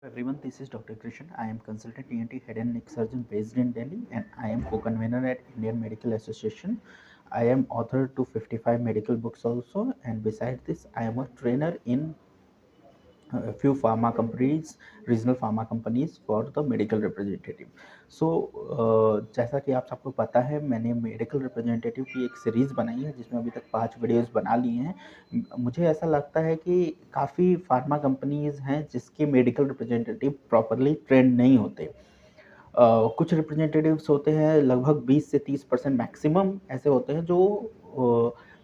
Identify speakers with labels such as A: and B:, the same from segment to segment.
A: Everyone, this is Dr. Krishan. I am consultant ENT head and neck surgeon based in Delhi, and I am co-convener at Indian Medical Association. I am author to 55 medical books also, and besides this, I am a trainer in a few pharma companies, regional pharma companies for the medical representative. So जैसा कि आप सबको पता है, मैंने medical representative की एक series बनाई है जिसमें अभी तक 5 वीडियोस बना लिए हैं। मुझे ऐसा लगता है कि काफ़ी फार्मा कंपनीज़ हैं जिसके मेडिकल रिप्रेजेंटेटिव प्रॉपरली ट्रेंड नहीं होते। कुछ रिप्रेजेंटेटिव्स होते हैं, लगभग 20 से 30% मैक्सिमम ऐसे होते हैं जो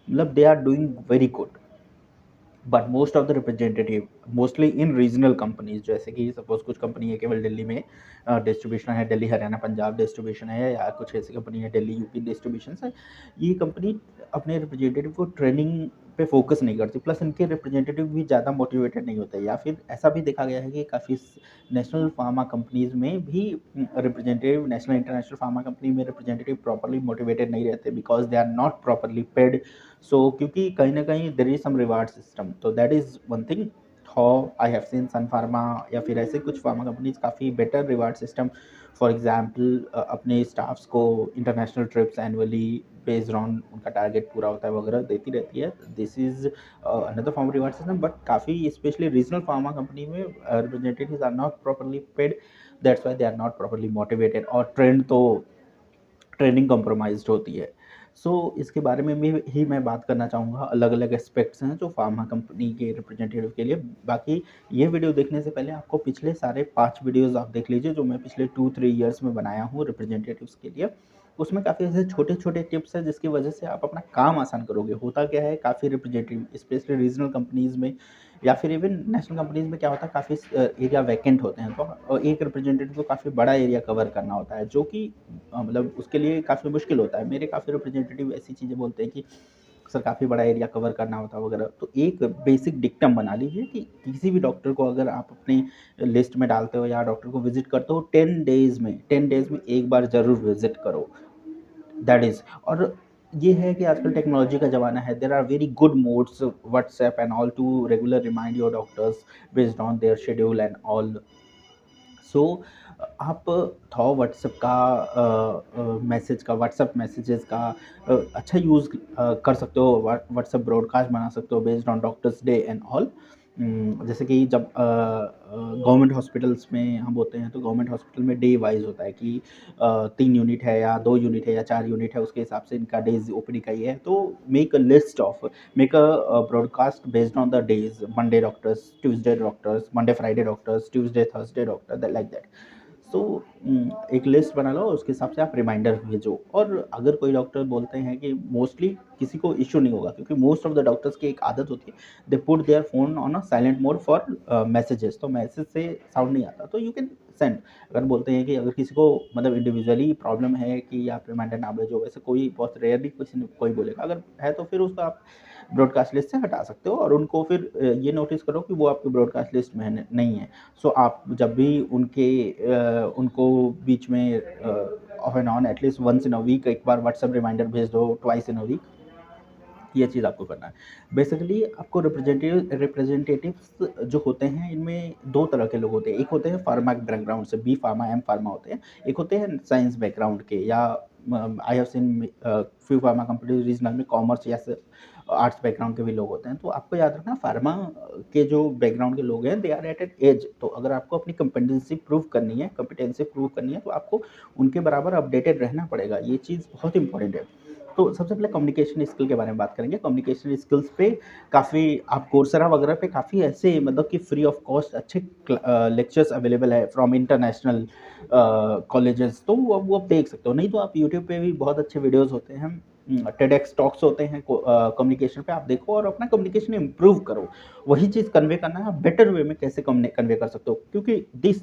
A: मतलब they are doing very good, but most of the representative mostly in regional companies, जैसे कि सपोज कुछ कंपनी है केवल दिल्ली में डिस्ट्रीब्यूशन है, दिल्ली हरियाणा पंजाब डिस्ट्रीब्यूशन है, या कुछ ऐसी कंपनी है दिल्ली यूपी डिस्ट्रीब्यूशन है। ये कंपनी अपने रिप्रेजेंटेटिव को ट्रेनिंग पे फोकस नहीं करती, प्लस इनके रिप्रेजेंटेटिव भी ज़्यादा मोटिवेटेड नहीं होते, या फिर ऐसा भी देखा गया है कि काफ़ी नेशनल फार्मा कंपनीज में भी representative, national international pharma company में रिप्रेजेंटेटिव प्रॉपरली मोटिवेटेड नहीं रहते because they are not properly paid. So क्योंकि कहीं ना कहीं there is some reward system, तो that is one thing how I have seen Sun pharma या फिर ऐसे कुछ फार्मा कंपनीज काफ़ी better reward system. For example अपने स्टाफ्स को international trips annually based on उनका टारगेट पूरा होता है वगैरह देती रहती है। This is another form reward system, but काफ़ी स्पेशली रीजनल फार्मा कंपनी में representatives are not properly paid, that's why they are not properly motivated, और ट्रेनिंग कॉम्प्रोमाइज्ड होती है। सो इसके बारे में ही मैं बात करना चाहूँगा। अलग अलग एस्पेक्ट्स हैं जो फार्मा कंपनी के रिप्रेजेंटेटिव के लिए। बाकी ये वीडियो देखने से पहले आपको पिछले सारे 5 वीडियोस आप देख लीजिए जो मैं पिछले 2-3 ईयर्स में बनाया हूँ रिप्रेजेंटेटिव्स के लिए। उसमें काफ़ी ऐसे छोटे छोटे टिप्स हैं जिसकी वजह से आप अपना काम आसान करोगे। होता क्या है, काफ़ी रिप्रेजेंटेटिव स्पेशली रीजनल कंपनीज़ में या फिर इवन नेशनल कंपनीज़ में क्या होता है, काफ़ी एरिया वैकेंट होते हैं, तो एक रिप्रेजेंटेटिव को काफ़ी बड़ा एरिया कवर करना होता है, जो कि मतलब उसके लिए काफ़ी मुश्किल होता है। मेरे काफ़ी रिप्रेजेंटेटिव ऐसी चीज़ें बोलते हैं कि सर काफ़ी बड़ा एरिया कवर करना होता है वगैरह। तो एक बेसिक डिक्टम बना लीजिए कि किसी भी डॉक्टर को अगर आप अपनी लिस्ट में डालते हो या डॉक्टर को विजिट करते हो, 10 डेज़ में एक बार ज़रूर विजिट करो। दैट इज़, और ये है कि आजकल टेक्नोलॉजी का ज़माना है। There are very good modes WhatsApp and all to regular remind your doctors based on their schedule and all. So आप थॉ व्हाट्सएप का मैसेज का व्हाट्सएप मैसेजेस का अच्छा यूज़ कर सकते हो। व्हाट्सएप ब्रॉडकास्ट बना सकते हो based on doctors day and all. जैसे कि जब गवर्नमेंट हॉस्पिटल्स में हम होते हैं तो गवर्नमेंट हॉस्पिटल में डे वाइज होता है कि 3 यूनिट है या 2 यूनिट है या 4 यूनिट है, उसके हिसाब से इनका डेज ओपीडी का ही है। तो make a list of, make a broadcast based on the days, Monday doctors, Tuesday doctors, Monday Friday doctors, Tuesday Thursday doctor, that like that. सो एक लिस्ट बना लो, उसके हिसाब से आप रिमाइंडर भेजो। और अगर कोई डॉक्टर बोलते हैं कि मोस्टली किसी को इश्यू नहीं होगा, क्योंकि मोस्ट ऑफ द डॉक्टर्स की एक आदत होती है, they put their phone on a silent mode for messages, तो मैसेज से साउंड नहीं आता, तो यू कैन सेंड। अगर बोलते हैं कि अगर किसी को मतलब इंडिविजुअली प्रॉब्लम है कि आप रिमाइंडर ना भेजो, वैसे कोई बहुत रेयरली किसी ने कोई बोलेगा, अगर है तो फिर उसको आप ब्रॉडकास्ट लिस्ट से हटा सकते हो, और उनको फिर ये नोटिस करो कि वो आपकी ब्रॉडकास्ट लिस्ट में नहीं है। सो आप जब भी उनको बीच में off and on at least once in a week एक बार व्हाट्सएप रिमाइंडर भेज दो, ट्वाइस इन अ वीक। ये चीज़ आपको करना है। बेसिकली आपको रिप्रेजेंटेटिव्स जो होते हैं, इनमें 2 तरह के लोग होते हैं। एक होते हैं फार्मा बैकग्राउंड से, बी फार्मा, एम फार्मा होते हैं। एक होते हैं साइंस बैकग्राउंड के, या आई have scene few pharma companies regional में कॉमर्स या आर्ट्स बैकग्राउंड के भी लोग होते हैं। तो आपको याद रखना, फार्मा के जो बैकग्राउंड के लोग हैं, they are at an age, तो अगर आपको अपनी कॉम्पिटेंसी प्रूव करनी है तो आपको उनके बराबर अपडेटेड रहना पड़ेगा। ये चीज़ बहुत इंपॉर्टेंट है। तो सबसे पहले कम्युनिकेशन स्किल के बारे में बात करेंगे। कम्युनिकेशन स्किल्स पे काफ़ी आप कोर्सेरा वगैरह पे काफ़ी ऐसे मतलब कि फ्री ऑफ कॉस्ट अच्छे लेक्चर्स अवेलेबल है फ्रॉम इंटरनेशनल कॉलेजेस, तो वो आप देख सकते हो। नहीं तो आप यूट्यूब पे भी बहुत अच्छे वीडियोस होते हैं, टेडेक्स टॉक्स होते हैं कम्युनिकेशन पे, आप देखो और अपना कम्युनिकेशन इम्प्रूव करो। वही चीज़ कन्वे करना है, आप बेटर वे में कैसे कन्वे कर सकते हो, क्योंकि this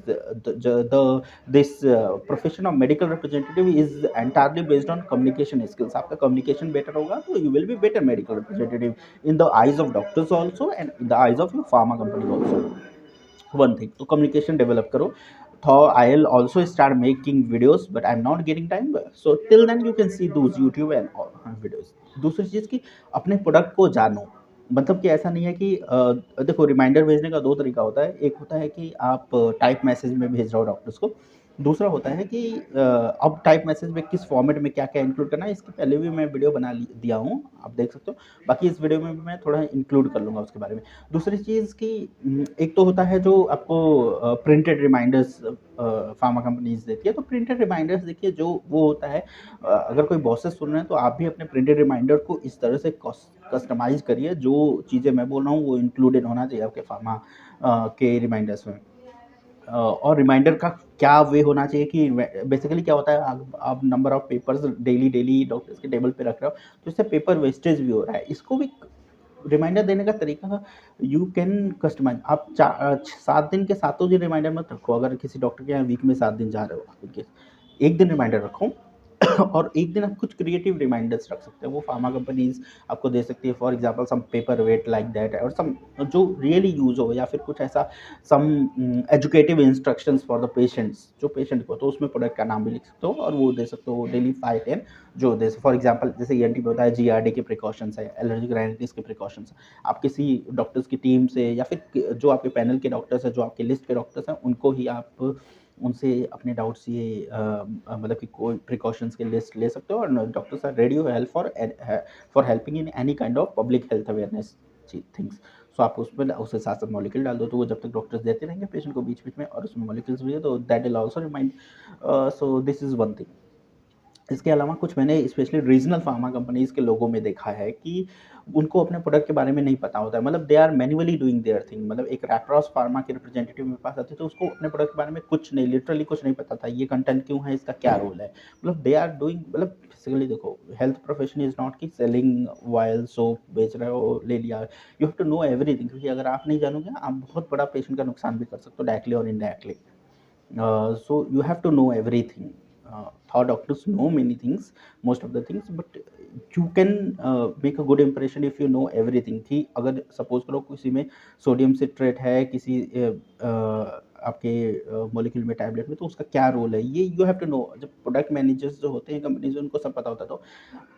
A: profession of medical representative is entirely based on communication skills. आपका कम्युनिकेशन बेटर होगा तो you will be better medical representative in the eyes of doctors also and in the eyes of your pharma company also. One thing, तो communication develop करो। So I'll also start making videos, but I'm not getting time. So till then you can see those YouTube and all videos. दूसरी चीज़ कि अपने product को जानो। मतलब कि ऐसा नहीं है कि देखो रिमाइंडर भेजने का 2 तरीका होता है। एक होता है कि आप टाइप मैसेज में भेज रहे हो डॉक्टर्स को। दूसरा होता है कि अब टाइप मैसेज में किस फॉर्मेट में क्या-क्या इंक्लूड करना है, इसके पहले भी मैं वीडियो बना ली दिया हूँ, आप देख सकते हो। बाकी इस वीडियो में भी मैं थोड़ा इंक्लूड कर लूँगा उसके बारे में। दूसरी चीज़ कि एक तो होता है जो आपको प्रिंटेड रिमाइंडर्स फार्मा कंपनीज़ देती है। तो प्रिंटेड रिमाइंडर्स देखिए जो वो होता है, अगर कोई बॉसेस सुन रहे हैं तो आप भी अपने प्रिंटेड रिमाइंडर को इस तरह से कस्टमाइज़ करिए, जो चीज़ें मैं बोल रहा हूँ वो इंक्लूडेड होना चाहिए आपके फार्मा के रिमाइंडर्स में। और रिमाइंडर का क्या वे होना चाहिए कि बेसिकली क्या होता है, आप number of papers daily doctors के टेबल पे रख रहे हो, तो इससे पेपर वेस्टेज भी हो रहा है। इसको भी रिमाइंडर देने का तरीका यू कैन कस्टमाइज। आप 7 दिन के सातों दिन रिमाइंडर मत रखो। अगर किसी डॉक्टर के यहाँ वीक में 7 दिन जा रहे हो आप उनके, एक दिन रिमाइंडर रखो और एक दिन आप कुछ क्रिएटिव रिमाइंडर्स रख सकते हो। वो फार्मा कंपनीज आपको दे सकती है, for example some paper weight like that, और सम जो रियली यूज हो, या फिर कुछ ऐसा some educative instructions for the patients, जो पेशेंट को, तो उसमें प्रोडक्ट का नाम भी लिख सकते हो और वो दे सकते हो डेली 5-10, जो दे फॉर एग्जांपल जैसे ईएनटी में होता है जीआरडी के प्रिकॉशंस है, एलर्जिक राइनाइटिस के प्रिकॉशंस है। आप किसी डॉक्टर्स की टीम से या फिर जो आपके पैनल के डॉक्टर्स हैं, जो आपके लिस्ट के डॉक्टर्स हैं, उनको ही आप उनसे अपने डाउट्स ये मतलब कि कोई प्रिकॉशंस की लिस्ट ले सकते हो, और doctors are ready help for helping in any kind of public health awareness things. So आप उसमें उसके साथ साथ मॉलिक्यूल डाल दो, तो वो जब तक डॉक्टर्स देते रहेंगे पेशेंट को बीच बीच में, और उसमें मॉलिक्यूल्स भी है, तो that will also remind. So this is one thing. इसके अलावा कुछ मैंने स्पेशली रीजनल फार्मा कंपनीज के लोगों में देखा है कि उनको अपने प्रोडक्ट के बारे में नहीं पता होता है। मतलब they are manually doing their thing. मतलब एक रैपरॉस फार्मा के रिप्रेजेंटेटिव मेरे पास आते, तो उसको अपने प्रोडक्ट के बारे में कुछ नहीं, लिटरली कुछ नहीं पता था, ये कंटेंट क्यों है, इसका क्या रोल है। मतलब दे आर डूइंग, मतलब बेसिकली देखो, हेल्थ प्रोफेशन इज नॉट की सेलिंग वायल सोप बेच रहे हो, ले लिया। You have to know everything, क्योंकि अगर आप नहीं जानोगे आप बहुत बड़ा पेशेंट का नुकसान भी कर सकते हो, डायरेक्टली और indirectly. So you have to know everything. Thought doctors know many things, most of the things, but you can make a good impression if you know everything। कि अगर सपोज करो किसी में सोडियम सिट्रेट है, किसी आपके molecule में, tablet में, तो उसका क्या रोल है, ये यू हैव टू नो। जब प्रोडक्ट मैनेजर्स जो होते हैं कंपनीज, उनको सब पता होता है। तो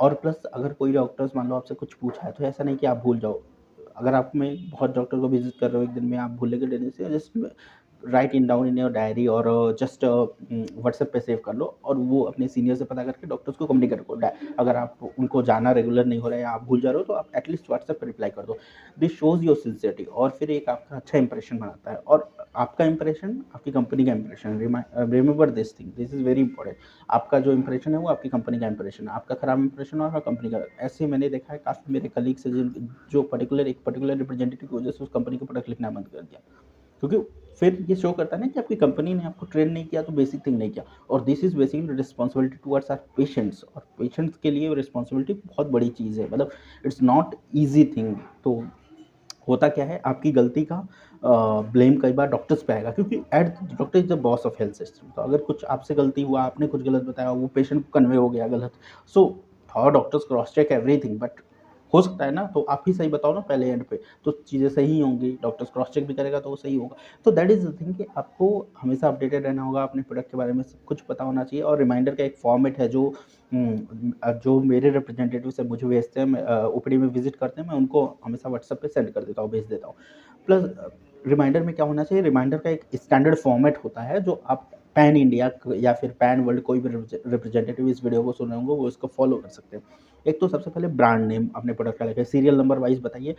A: और प्लस अगर कोई डॉक्टर्स मान लो आपसे कुछ पूछा है, तो ऐसा नहीं कि आप भूल जाओ। अगर आप में बहुत डॉक्टर को विजिट कर रहे हो एक दिन में, आप भूलेंगे देने से, just right in down in your diary, और जस्ट व्हाट्सएप पे सेव कर लो, और वो अपने सीनियर से पता करके डॉक्टर्स को कम्युनिकेट करो। अगर आप उनको जाना रेगुलर नहीं हो रहा है, या आप भूल जा रहे हो, तो आप एटलीस्ट व्हाट्सएप पे रिप्लाई कर दो। दिस शोज योर सिंसियरिटी, और फिर एक आपका अच्छा इंप्रेशन बनाता है। और आपका इंप्रेशन आपकी कंपनी का impression, remember this thing, this is very important. आपका जो इंप्रेशन है वो आपकी कंपनी का इंप्रेशन है, आपका खराब इंप्रेशन और कंपनी का। ऐसे मैंने देखा है काफ़ी मेरे कलीग्स से, जो एक पर्टिकुलर रिप्रेजेंटेटिव की वजह से उस कंपनी का प्रोडक्ट लिखना बंद कर दिया, क्योंकि फिर ये शो करता है ना कि आपकी कंपनी ने आपको ट्रेन नहीं किया, तो बेसिक थिंग नहीं किया। और this is basically responsibility towards our patients, और पेशेंट्स के लिए रिस्पॉन्सिबिलिटी बहुत बड़ी चीज़ है। मतलब इट्स नॉट ईजी थिंग। तो होता क्या है, आपकी गलती का ब्लेम कई बार डॉक्टर्स पे आएगा, क्योंकि eight doctor is the boss of health system. तो अगर कुछ आपसे गलती हुआ, आपने कुछ गलत बताया, वो पेशेंट को कन्वे हो गया गलत, so how doctors cross check everything, but हो सकता है ना, तो आप ही सही बताओ ना पहले एंड पे, तो चीज़ें सही होंगी। डॉक्टर्स क्रॉस चेक भी करेगा तो वो सही होगा। तो दैट इज़ द थिंग कि आपको हमेशा अपडेटेड रहना होगा, अपने प्रोडक्ट के बारे में सब कुछ पता होना चाहिए। और रिमाइंडर का एक फॉर्मेट है जो मेरे रिप्रेजेंटेटिव से मुझे भेजते हैं, ओपीडी में विजिट करते हैं, मैं उनको हमेशा व्हाट्सएप पे सेंड कर देता हूँ, भेज देता हूँ। प्लस रिमाइंडर में क्या होना चाहिए, रिमाइंडर का एक स्टैंडर्ड फॉर्मेट होता है, जो आप पैन इंडिया या फिर पैन वर्ल्ड कोई भी रिप्रेजेंटेटिव इस वीडियो को सुन रहे होंगे, वो इसको फॉलो कर सकते हैं। एक तो सबसे पहले ब्रांड नेम अपने प्रोडक्ट का लिखिए, सीरियल नंबर वाइज बताइए,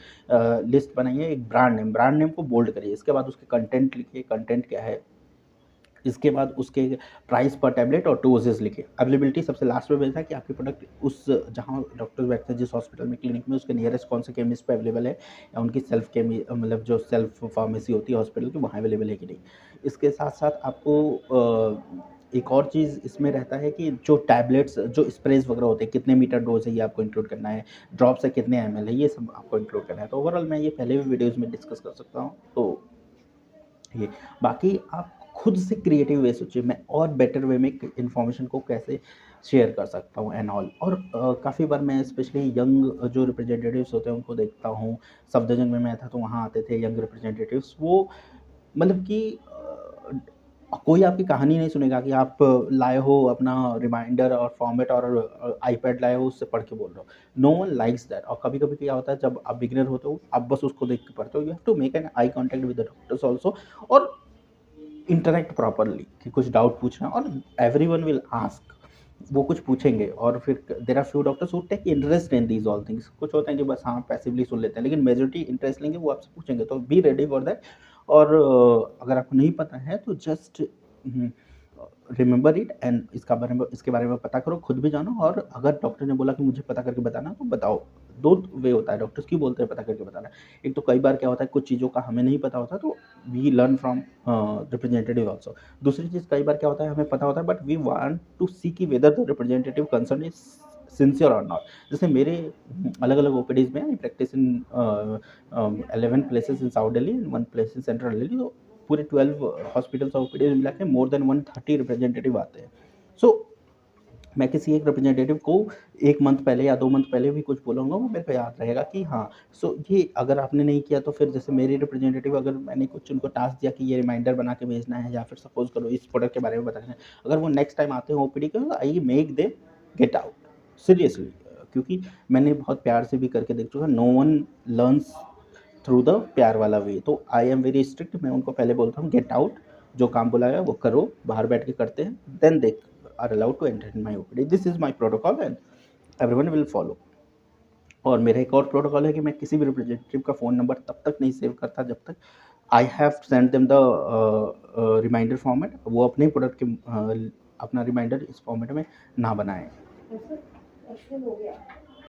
A: लिस्ट बनाइए, एक ब्रांड नेम को बोल्ड करिए। इसके बाद उसके कंटेंट लिखिए, कंटेंट क्या है। इसके बाद उसके प्राइस पर टैबलेट और डोजेस लिखे। अवेलेबिलिटी सबसे लास्ट में भेजना है कि आपके प्रोडक्ट उस जहाँ डॉक्टर्स बैठते हैं, जिस हॉस्पिटल में, क्लिनिक में, उसके नियरेस्ट कौन से केमिस्ट पे अवेलेबल है, या उनकी सेल्फ केमी मतलब जो सेल्फ फार्मेसी होती है हॉस्पिटल की, वहाँ अवेलेबल है कि नहीं। इसके साथ साथ आपको एक और चीज़ इसमें रहता है कि जो टैबलेट्स, जो स्प्रेज वगैरह होते हैं, कितने मीटर डोज है ये आपको इंक्लूड करना है, ड्रॉप्स है कितने एमएल है, ये सब आपको इंक्लूड करना है। तो ओवरऑल मैं ये पहले भी वीडियोज़ में डिस्कस कर सकता हूँ। तो ये बाकी आप खुद से क्रिएटिव वे सोचिए, मैं और बेटर वे में इन्फॉर्मेशन को कैसे शेयर कर सकता हूँ एंड ऑल। और काफ़ी बार मैं स्पेशली यंग जो रिप्रेजेंटेटिव्स होते हैं उनको देखता हूँ। सफदरजंग में मैं था तो वहाँ आते थे यंग रिप्रेजेंटेटिव्स, वो मतलब कि कोई आपकी कहानी नहीं सुनेगा कि आप लाए हो अपना रिमाइंडर और फॉर्मेट और आईपैड लाए हो उससे पढ़ के बोल रहे हो। No one likes that. और कभी कभी क्या होता है जब आप बिगिनर होते हो आप बस उसको देख के पढ़ते हो। You have to make an eye contact with the doctors also और इंटरेक्ट प्रॉपरली कि कुछ डाउट पूछना और एवरीवन विल आस्क। वो कुछ पूछेंगे और फिर there are few doctors who take interest in these all things. कुछ होते हैं कि बस हाँ पैसिवली सुन लेते हैं, लेकिन मेजोरिटी इंटरेस्ट लेंगे, वो आपसे पूछेंगे, तो बी रेडी फॉर दैट। और अगर आपको नहीं पता है तो जस्ट रिमेंबर इट एंड इसके बारे में पता करो, खुद भी जानो। और अगर डॉक्टर ने बोला कि मुझे पता करके बताना तो बताओ। दो वे होता है, डॉक्टर्स क्यों बोलते हैं पता करके बताना। एक तो कई बार क्या होता है कुछ चीज़ों का हमें नहीं पता होता तो we learn from representative also. दूसरी चीज़ कई बार क्या होता है हमें पता होता है but we want to see कि whether the representative concern is sincere और नॉट। जैसे मेरे अलग अलग ओपीडीज में I practice in 11 places in south Delhi and 1 place in central Delhi. तो पूरे 12 हॉस्पिटल्स और ओपीडीज मिला के मोर देन 130 रिप्रेजेंटेटिव आते हैं। सो मैं किसी एक रिप्रेजेंटेटिव को 1 मंथ पहले या 2 मंथ पहले भी कुछ बोलूँगा वो मेरे को याद रहेगा कि हाँ। सो ये अगर आपने नहीं किया तो फिर जैसे मेरे रिप्रेजेंटेटिव अगर मैंने कुछ उनको टास्क दिया कि ये रिमाइंडर बना के भेजना है या फिर सपोज करो इस प्रोडक्ट के बारे में बताना है, अगर वो नेक्स्ट टाइम आते हैं ओपीडी के I make them get out seriously. क्योंकि मैंने बहुत प्यार से भी करके देख चुका। No one learns through the प्यार वाला वे। तो आई एम वेरी स्ट्रिक्ट। मैं उनको पहले बोलता हूँ गेट आउट, जो काम बुलाया वो करो, बाहर बैठ के करते हैं, then they are allowed to enter in my OPD. This is my protocol and everyone will follow. और मेरा एक और प्रोटोकॉल है कि मैं किसी भी रिप्रेजेंटेटिव का फ़ोन नंबर तब तक नहीं सेव करता जब तक I have send them the reminder format. वो अपने प्रोडक्ट के अपना रिमाइंडर इस फॉर्मेट में ना बनाएं।